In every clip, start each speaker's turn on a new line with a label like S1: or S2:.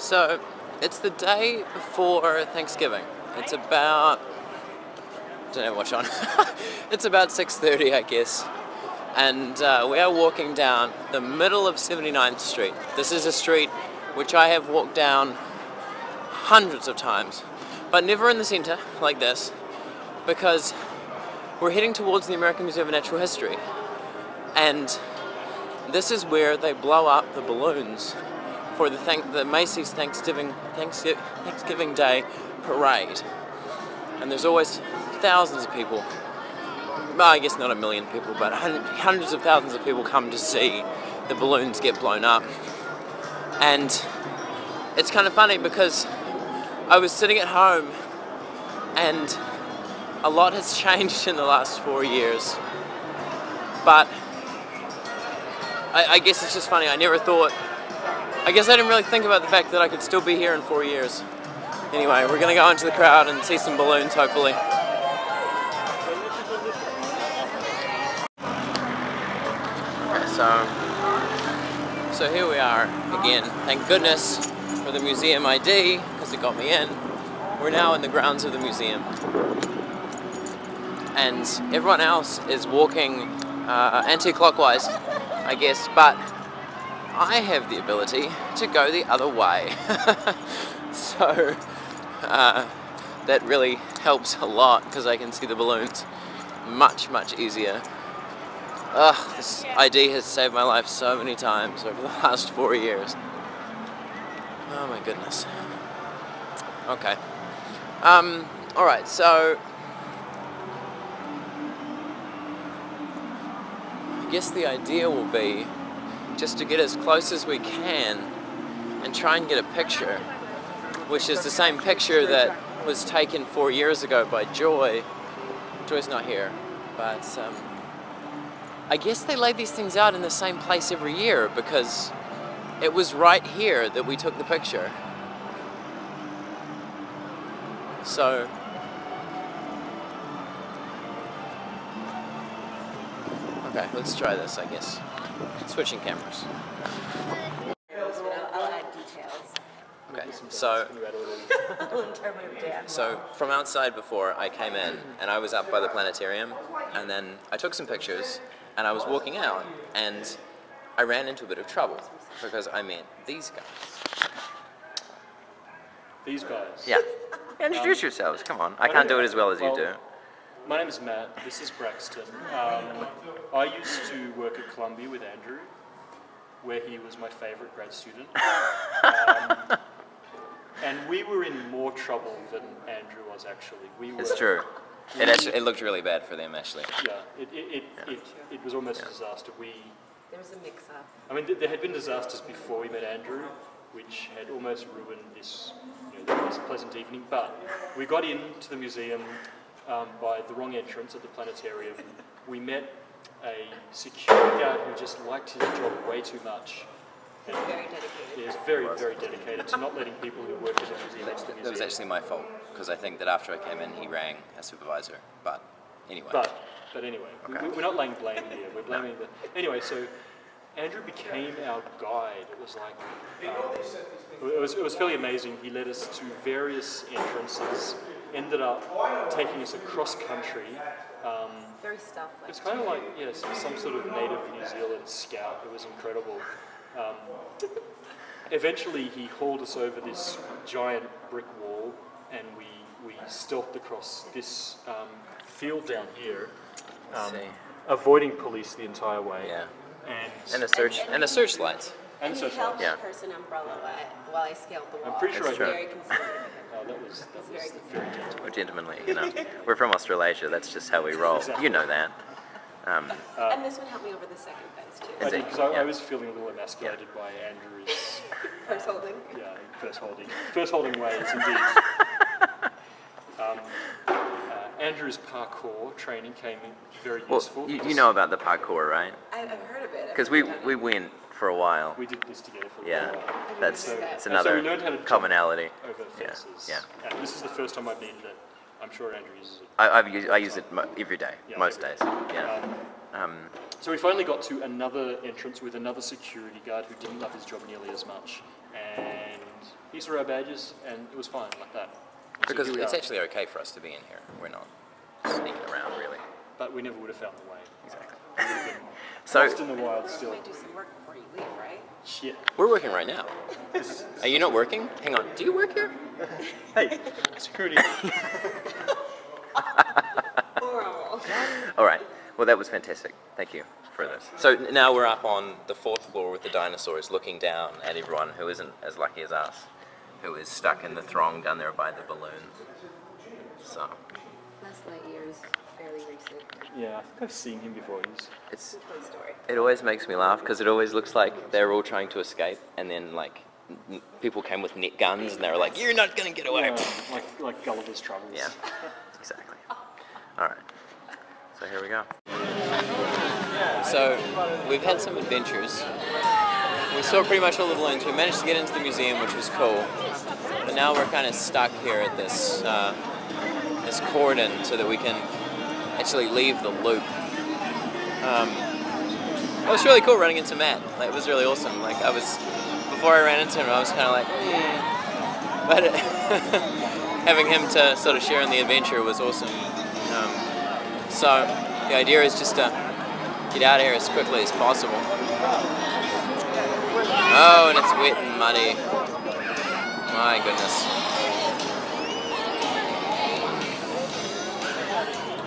S1: So, it's the day before Thanksgiving. It's about, don't know what's on. It's about 6:30, I guess. And we are walking down the middle of 79th Street. This is a street which I have walked down hundreds of times, but never in the center like this, because we're heading towards the American Museum of Natural History. And this is where they blow up the balloons for the Macy's Thanksgiving Day parade. And there's always thousands of people, well, I guess not a million people, but hundreds of thousands of people come to see the balloons get blown up. And it's kind of funny because I was sitting at home and a lot has changed in the last 4 years. But I guess it's just funny, I guess I didn't really think about the fact that I could still be here in 4 years. Anyway, we're gonna go into the crowd and see some balloons, hopefully. So here we are again. Thank goodness for the museum ID, because it got me in. We're now in the grounds of the museum. And everyone else is walking anti-clockwise, I guess, but I have the ability to go the other way. So that really helps a lot because I can see the balloons much easier. Ugh, this ID has saved my life so many times over the last 4 years. Oh my goodness. Okay. Alright, so I guess the idea will be just to get as close as we can and try and get a picture, which is the same picture that was taken 4 years ago by Joy. Joy's not here, but I guess they lay these things out in the same place every year because it was right here that we took the picture. So okay, let's try this, I guess. Switching cameras.
S2: I'll add details.
S1: Okay, so from outside before I came in and I was up by the planetarium, and then I took some pictures and I was walking out and I ran into a bit of trouble because I met these guys.
S3: These guys?
S1: Yeah. Introduce yourselves, come on. I can't do it as well as you do.
S3: My name is Matt, this is Braxton. I used to work at Columbia with Andrew, where he was my favourite grad student. And we were in more trouble than Andrew was actually.
S1: It's true. It looked really bad for them actually.
S3: Yeah, it was almost a disaster.
S2: There was a mix-up.
S3: I mean, there had been disasters before we met Andrew, which had almost ruined this, this pleasant evening. But we got into the museum by the wrong entrance at the planetarium. We met a security guard who just liked his job way too much.
S2: He's very dedicated.
S3: He is very dedicated to not letting people who work in the museum into the museum.
S1: That was actually my fault, because I think that after I came in, he rang a supervisor. But anyway.
S3: But anyway,
S1: okay.
S3: We're not laying blame here. We're blaming the. Anyway, so Andrew became our guide. It was like it was fairly amazing. He led us to various entrances. Ended up taking us across country.
S2: Very stuff.
S3: It's kind of like some sort of native New Zealand scout. It was incredible. Eventually, he hauled us over this giant brick wall, and we stealthed across this field down here, avoiding police the entire way.
S1: Yeah.
S3: And
S1: the searchlights.
S2: And he held the person umbrella while I scaled the wall.
S3: I'm pretty sure
S2: I was very considerate.
S3: That was very gentle.
S1: We're gentlemanly, We're from Australasia, that's just how we roll.
S3: Exactly.
S1: You know that.
S2: And this would help me over the second fence too.
S3: I did, because I was feeling a little emasculated by Andrew's
S2: purse holding.
S3: Yeah, purse holding ways indeed. Andrew's parkour training came in very useful.
S1: Well, you know about the parkour, right?
S2: I've heard of it.
S1: Because we went for a while.
S3: We did this together for a
S1: Yeah,
S3: while.
S1: it's another
S3: we learned how to jump
S1: commonality.
S3: Over fences.
S1: Yeah.
S3: And this is the first time I've needed it. I'm sure Andrew uses it.
S1: I use it every day, most days. Yeah.
S3: So we finally got to another entrance with another security guard who didn't love his job nearly as much, and He saw our badges, and it was fine like that. So
S1: Because
S3: here we
S1: it's
S3: are.
S1: actually okay for us to be in here. We're not sneaking around, really.
S3: But we never would have found the way.
S1: Exactly. So,
S3: Lost in the wild still.
S2: You might do some work before you leave, right?
S3: Shit.
S1: we're working right now. Are you not working? Hang on, do you work here?
S3: Hey, security.
S2: Horrible.
S1: Alright, well that was fantastic. Thank you for this. So now we're up on the 4th floor with the dinosaurs looking down at everyone who isn't as lucky as us, who is stuck in the throng down there by the balloons. So,
S2: Buzz Lightyear is fairly recent.
S3: Yeah, I think I've seen him before.
S1: it's
S2: Toy Story.
S1: it always makes me laugh because it always looks like they're all trying to escape and then like people came with net guns and they were like, you're not gonna get away.
S3: Like Gulliver's Travels.
S1: Yeah, exactly. Alright, so here we go. So, we've had some adventures. We saw pretty much all the balloons. We managed to get into the museum, which was cool. But now we're kind of stuck here at this this cordon so that we can actually leave the loop. It was really cool running into Matt. Like, it was really awesome. Like, before I ran into him, I was kind of like, But having him to sort of share in the adventure was awesome. So the idea is just to get out of here as quickly as possible. Oh, and it's wet and muddy. My goodness.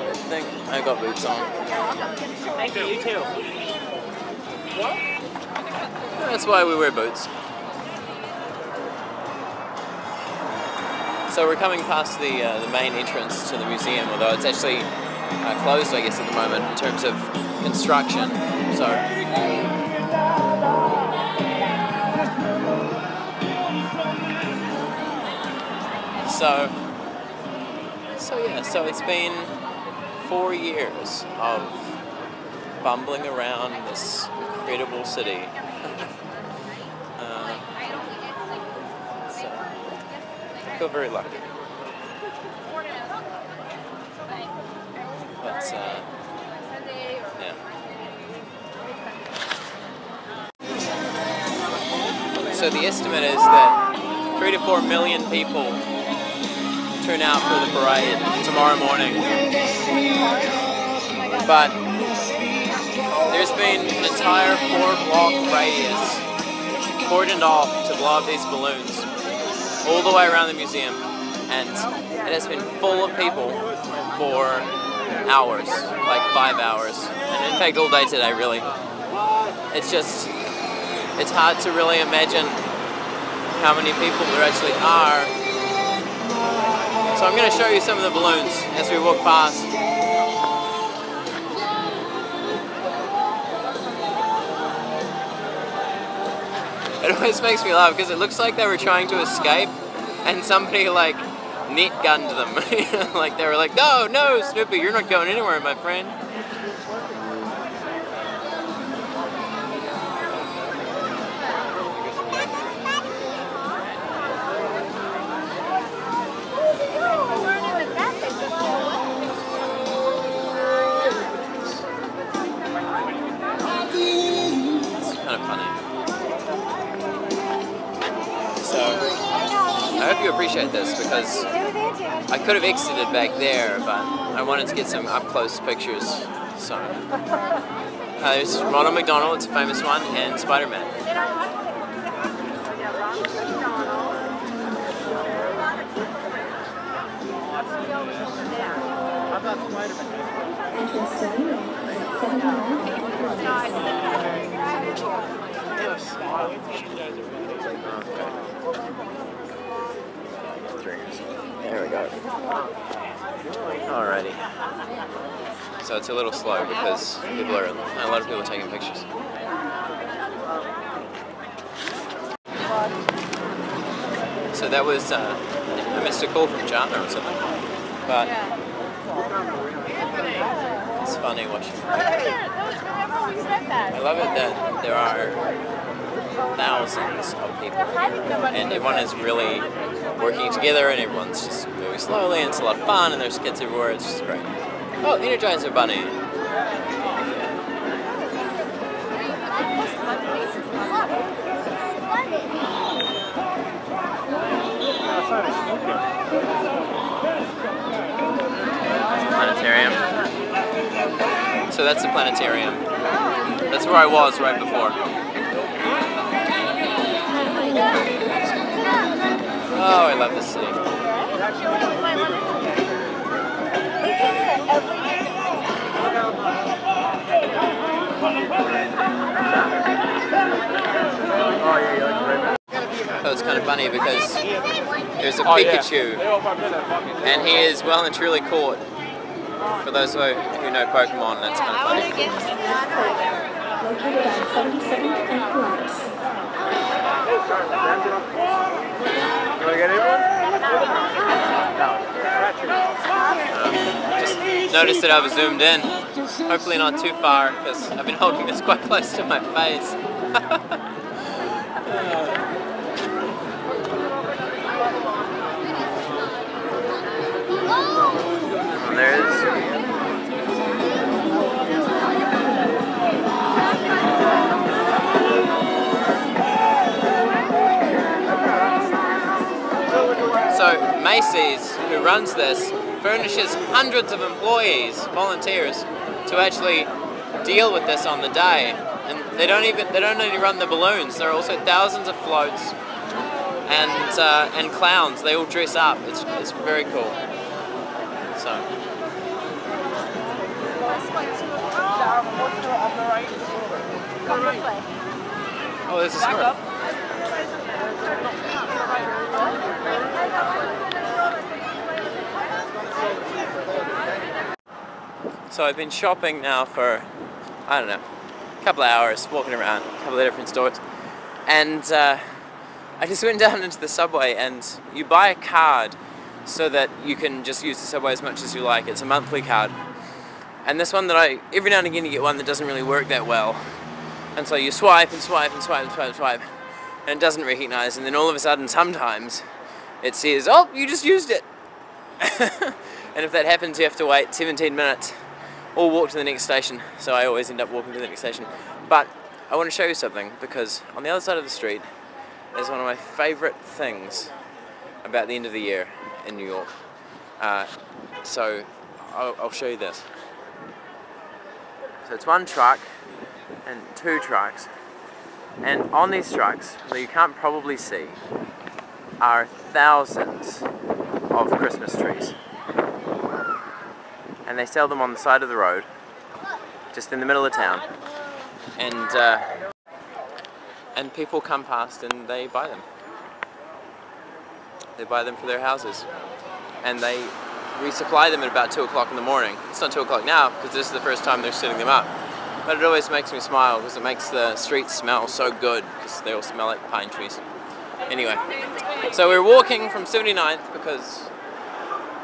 S1: I think I got boots on.
S4: Thank you, you too.
S1: That's why we wear boots. So we're coming past the main entrance to the museum, although it's actually closed, I guess, at the moment in terms of construction. So it's been 4 years of bumbling around this incredible city. So I feel very lucky. But, yeah. So the estimate is that 3 to 4 million people turn out for the parade tomorrow morning. But there's been an entire 4-block radius cordoned off to blow up these balloons all the way around the museum, and it has been full of people for hours, like 5 hours, and in fact all day today, really. It's hard to really imagine how many people there actually are. So I'm going to show you some of the balloons as we walk past. It always makes me laugh because it looks like they were trying to escape and somebody like net gunned them. Like they were like, no, Snoopy, you're not going anywhere, my friend. It's kind of funny. So, I hope you appreciate this because I could have exited back there, but I wanted to get some up-close pictures. So, there's Ronald McDonald, it's a famous one, and Spider-Man.
S4: How about Spider-Man?
S1: There we go. Alrighty. So it's a little slow because a lot of people are taking pictures. So that was, I missed a call from Jana or something, but it's funny watching. I love it that there are thousands of people here, and everyone is really working together, and everyone's just moving slowly, and it's a lot of fun, and there's kids everywhere. It's just great. Oh, Energizer Bunny. Planetarium. So that's the planetarium. That's where I was right before. Oh, I love this city. That was kind of funny because there's a Pikachu and he is well and truly caught. For those who know Pokemon, that's kind of funny.
S5: Located on 77th and Columbus.
S4: You want to get anyone?
S1: Just noticed that I was zoomed in. Hopefully not too far because I've been holding this quite close to my face. And there it is. So Macy's, who runs this, furnishes hundreds of employees, volunteers, to actually deal with this on the day. And they don't only run the balloons. There are also thousands of floats and clowns. They all dress up. It's very cool. So. Oh, there's a Smurf. So I've been shopping now for, I don't know, a couple of hours, walking around, a couple of different stores, and I just went down into the subway, and you buy a card so that you can just use the subway as much as you like. It's a monthly card. And this one that every now and again you get one that doesn't really work that well. And so you swipe and swipe and swipe and swipe and swipe, and it doesn't recognize, and then all of a sudden sometimes it says, oh, you just used it. And if that happens, you have to wait 17 minutes or walk to the next station. So I always end up walking to the next station. But I want to show you something, because on the other side of the street is one of my favorite things about the end of the year in New York. So I'll show you this. So it's one truck and two trucks, and on these trucks, that you can't probably see, are thousands of Christmas trees. And they sell them on the side of the road, just in the middle of town, and people come past and they buy them. They buy them for their houses, and they resupply them at about 2 o'clock in the morning. It's not 2 o'clock now, because this is the first time they're setting them up. But it always makes me smile, because it makes the streets smell so good, because they all smell like pine trees. Anyway, so we're walking from 79th, because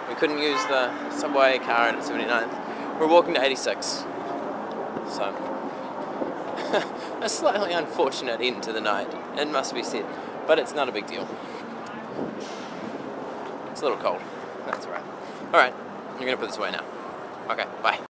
S1: we couldn't use the subway card at 79th. We're walking to 86. So, a slightly unfortunate end to the night, it must be said. But it's not a big deal. It's a little cold. That's alright. Alright, I'm gonna put this away now. Okay, bye.